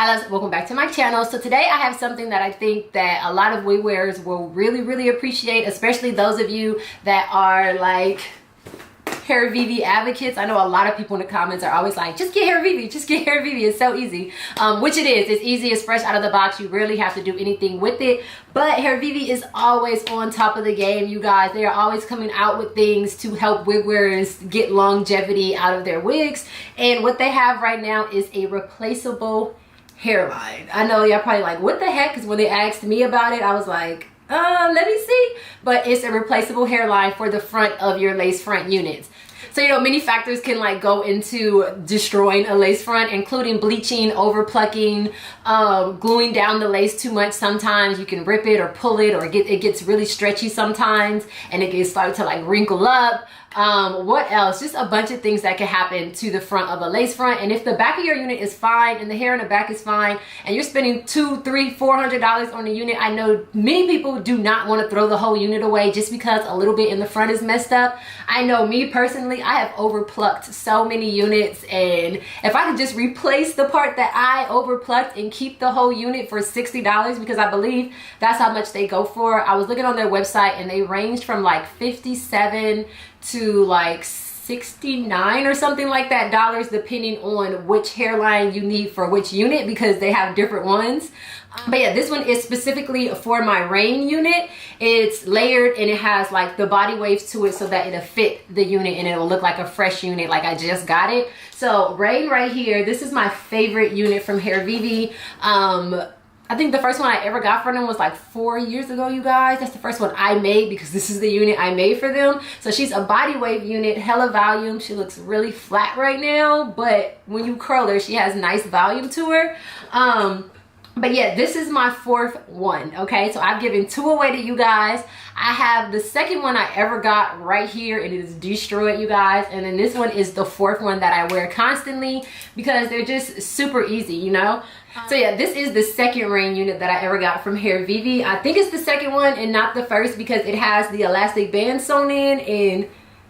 Hi loves, welcome back to my channel. So today I have something that I think that a lot of wig wearers will really appreciate, especially those of you that are like Hairvivi advocates. I know a lot of people in the comments are always like, just get Hairvivi, just get Hairvivi. It's so easy, which it is. It's easy, it's fresh out of the box. You rarely have to do anything with it. But Hairvivi is always on top of the game, you guys. They are always coming out with things to help wig wearers get longevity out of their wigs. And what they have right now is a replaceable hairline. I know y'all probably like, what the heck? Because when they asked me about it, I was like, let me see. But it's a replaceable hairline for the front of your lace front units. So, you know, many factors can like go into destroying a lace front, including bleaching, over plucking, gluing down the lace too much. Sometimes you can rip it or pull it, or it gets really stretchy sometimes and it gets started to like wrinkle up. What else? Just a bunch of things that can happen to the front of a lace front. And if the back of your unit is fine and the hair in the back is fine and you're spending $200, $300, $400 on a unit, I know many people do not want to throw the whole unit away just because a little bit in the front is messed up. I know me personally, I have overplucked so many units, and if I could just replace the part that I overplucked and keep the whole unit for $60, because I believe that's how much they go for. I was looking on their website and they ranged from like $57 to like $69 or something like that dollars, depending on which hairline you need for which unit, because they have different ones. But yeah, this one is specifically for my rain unit. It's layered and it has like the body waves to it so that it'll fit the unit and it'll look like a fresh unit, like I just got it. So rain right here, this is my favorite unit from Hairvivi. I think the first one I ever got from them was like 4 years ago, you guys. That's the first one I made because this is the unit I made for them. So she's a body wave unit, hella volume. She looks really flat right now, but when you curl her, she has nice volume to her. But yeah, this is my fourth one, okay? So I've given 2 away to you guys. I have the second one I ever got right here, and it is destroyed, you guys. And then this one is the 4th one that I wear constantly because they're just super easy, you know? So yeah, this is the second rain unit that I ever got from Hairvivi. I think it's the second one and not the first because it has the elastic band sewn in, and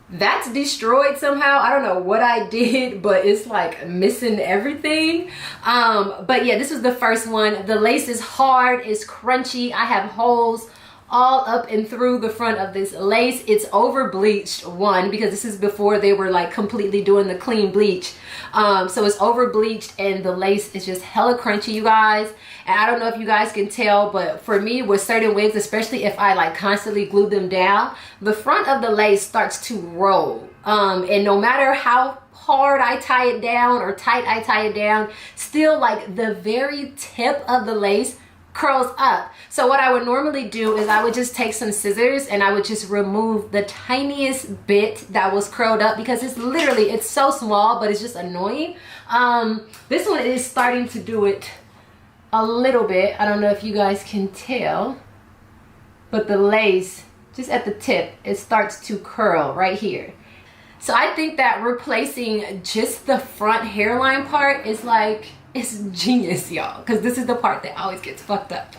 that's destroyed somehow. I don't know what I did, but it's like missing everything. But yeah, this was the first one. The lace is hard, it's crunchy. I have holes all up and through the front of this lace. It's over bleached, one, because this is before they were like completely doing the clean bleach. So it's over bleached and the lace is just hella crunchy, you guys. And I don't know if you guys can tell, but for me with certain wigs, especially if I like constantly glue them down, the front of the lace starts to roll. And no matter how hard I tie it down or tight I tie it down, still like the very tip of the lace curls up. So what I would normally do is I would just take some scissors and I would just remove the tiniest bit that was curled up, because it's literally, it's so small, but it's just annoying. This one is starting to do it a little bit. I don't know if you guys can tell, but the lace just at the tip, it starts to curl right here. So I think that replacing just the front hairline part is like, it's genius, y'all, because this is the part that always gets fucked up.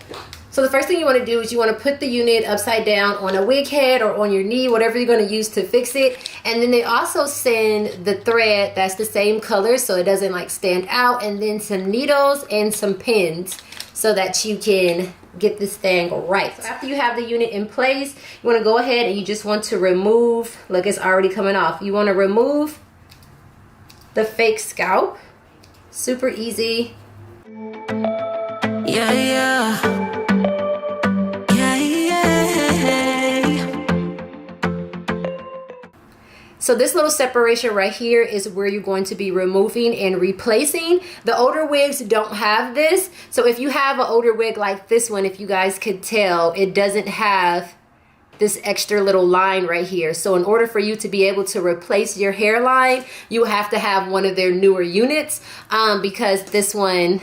So the first thing you want to do is you want to put the unit upside down on a wig head or on your knee, whatever you're going to use to fix it. And then they also send the thread that's the same color so it doesn't like stand out, and then some needles and some pins so that you can get this thing right. So after you have the unit in place, you want to go ahead and you just want to remove, look, it's already coming off. You want to remove the fake scalp. Super easy. Yeah, yeah. So this little separation right here is where you're going to be removing and replacing. The older wigs don't have this. So if you have an older wig like this one, if you guys could tell, it doesn't have this extra little line right here. So in order for you to be able to replace your hairline, you have to have one of their newer units, because this one,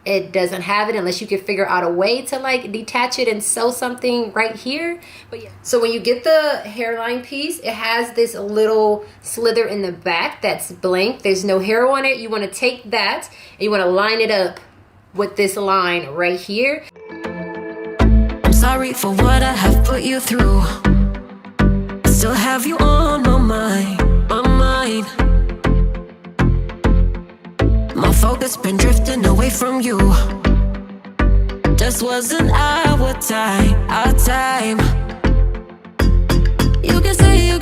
it doesn't have it unless you can figure out a way to like detach it and sew something right here. But yeah, so when you get the hairline piece, it has this little slither in the back that's blank. There's no hair on it. You want to take that and you want to line it up with this line right here. Sorry for what I have put you through. I still have you on my mind, my mind. My focus, been drifting away from you. Just wasn't our time, our time. You can say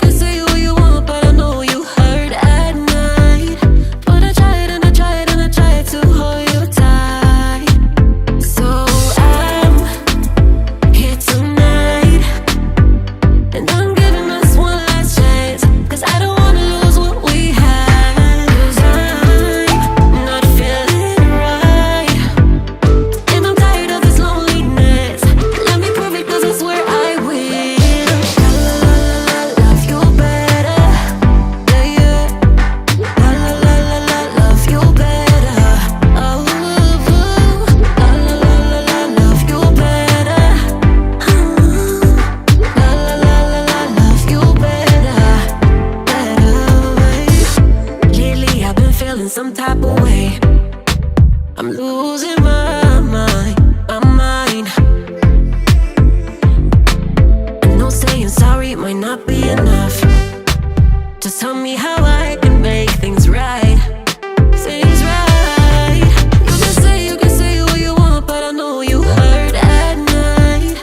what you want, but I know you hurt at night. But I tried and I tried and I tried to hold you tight. So I'm here tonight, and I'm giving us one last chance, 'cause I don't wanna lose what we had. 'Cause I'm not feeling right, and I'm tired of this loneliness. Let me prove it, 'cause I swear I will. Love you better, yeah, yeah. Love you better. Oh, love you better. Love you better, better. Lately I've been feeling some type of way. I'm losing my mind, my mind. I know saying sorry might not be enough. Just tell me how I can make things right. Things right. You can say what you want, but I know you hurt at night.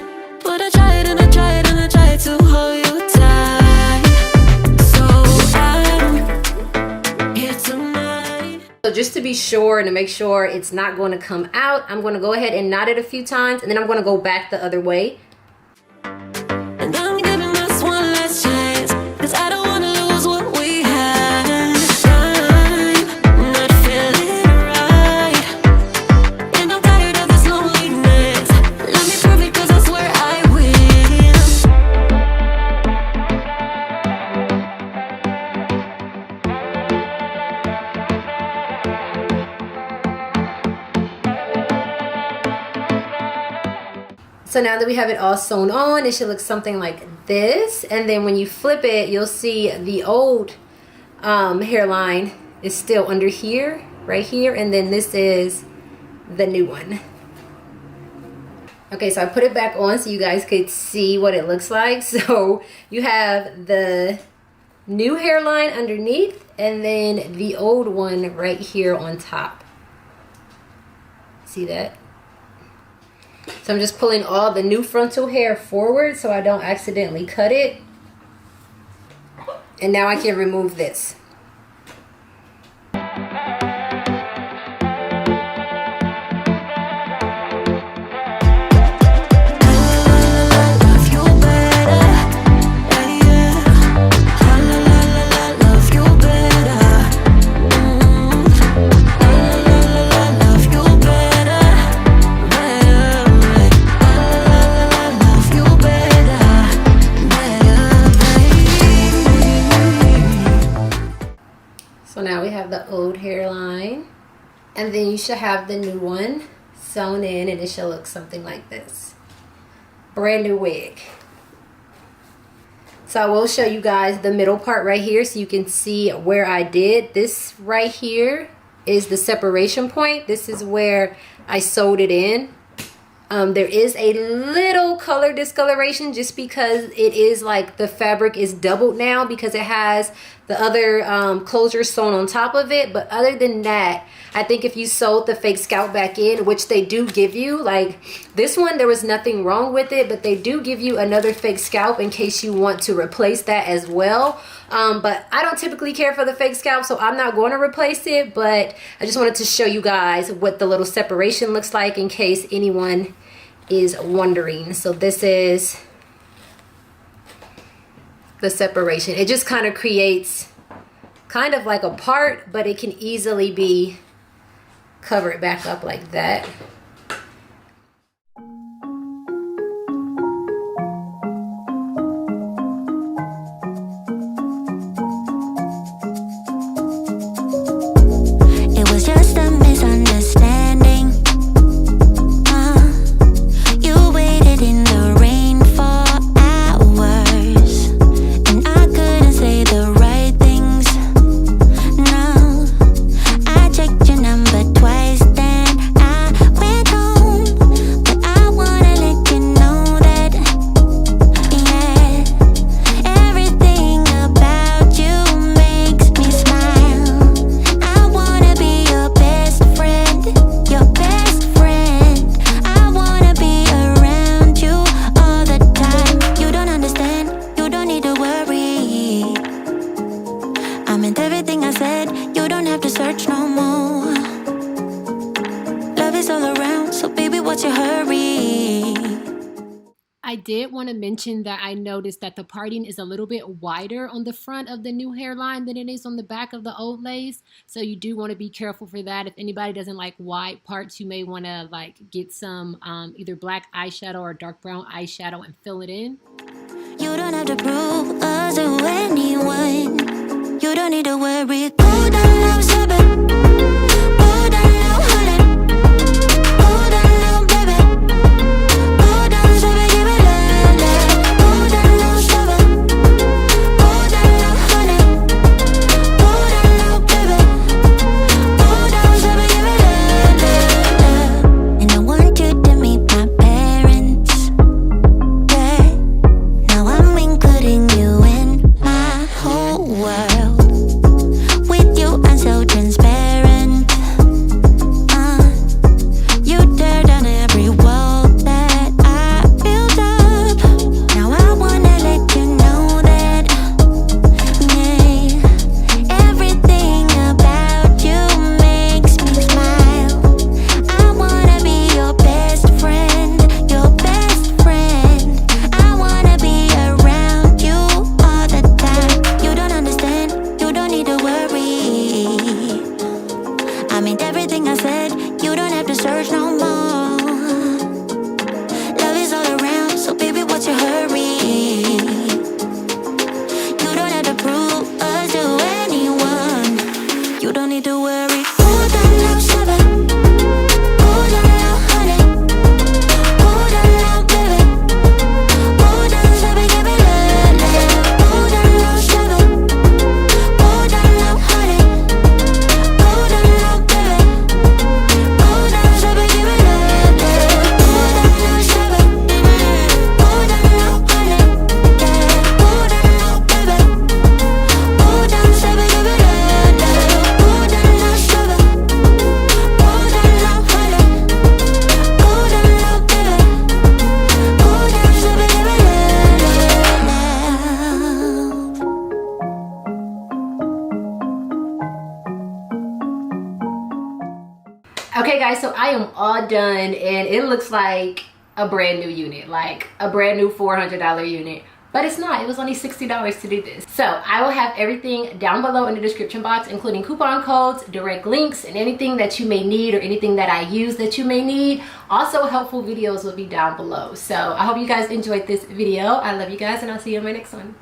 But I tried and I tried and I tried to hold you tight. So I'm here tonight. So just to be sure and to make sure it's not going to come out, I'm going to go ahead and knot it a few times, and then I'm going to go back the other way. And I'm giving us one last chance, 'cause I don't wanna lose what we had. I'm not feeling right, and I'm tired of this loneliness. Let me prove it, 'cause I swear I will. So now that we have it all sewn on, it should look something like this. And then when you flip it, you'll see the old hairline is still under here, right here. And then this is the new one. Okay, so I put it back on so you guys could see what it looks like. So you have the new hairline underneath and then the old one right here on top. See that? So I'm just pulling all the new frontal hair forward so I don't accidentally cut it. And now I can remove this. Love you better, yeah. Love you better. Love you better, love you better, So now we have the old hairline. And then you should have the new one sewn in, and it should look something like this. Brand new wig. So I will show you guys the middle part right here so you can see where I did. This right here is the separation point. This is where I sewed it in. There is a little color discoloration just because it is like the fabric is doubled now because it has the other closure sewn on top of it. But other than that, I think if you sewed the fake scalp back in, which they do give you, like this one, there was nothing wrong with it, but they do give you another fake scalp in case you want to replace that as well. But I don't typically care for the fake scalp, so I'm not going to replace it. But I just wanted to show you guys what the little separation looks like in case anyone is wondering. So this is the separation. It just kind of creates kind of like a part, but it can easily be covered back up like that. It was just a misunderstanding. You waited in the rain for hours, and I couldn't say the right things. No, I checked your number twice, then I is all around, so baby, what's your hurry? I did want to mention that I noticed that the parting is a little bit wider on the front of the new hairline than it is on the back of the old lace. So you do want to be careful for that. If anybody doesn't like wide parts, you may want to like get some either black eyeshadow or dark brown eyeshadow and fill it in. You don't have to prove us to anyone. You don't need to worry. Go down low, seven. Go down low, honey. Go down low, baby. Go down, seven, give it love. Go down low, seven. Go down low, honey. Go down low, baby. Go down, seven, give it love. And I want you to meet my parents. Yeah. Now I'm including you in my whole world. With you, I'm so transparent. You tear down every wall that I built up. Now I wanna let you know that, yeah, everything about you makes me smile. I wanna be your best friend, your best friend. I wanna be around you all the time. You don't understand, you don't need to worry. I meant everything I said, you don't have to search no more. Love is all around, so baby, what's your hurry? You don't have to prove us to anyone. You don't need to worry. Go down low, seven. Go down low, honey. Go down low, baby. Go down, seven, give it love. Go down low, seven. Go down low, honey. Go down low, baby. Go down, seven, give it love. Go down low, seven. Go down low, honey. Yeah. Go down low, baby. Go down, seven, give it love. Go down low, seven. Go down low, honey. Go down low, baby. Go down, seven, give it love. Okay guys, so I am all done and it looks like a brand new unit, like a brand new $400 unit. But it's not, it was only $60 to do this. So I will have everything down below in the description box, including coupon codes, direct links, and anything that you may need or anything that I use that you may need. Also, helpful videos will be down below. So I hope you guys enjoyed this video. I love you guys and I'll see you in my next one.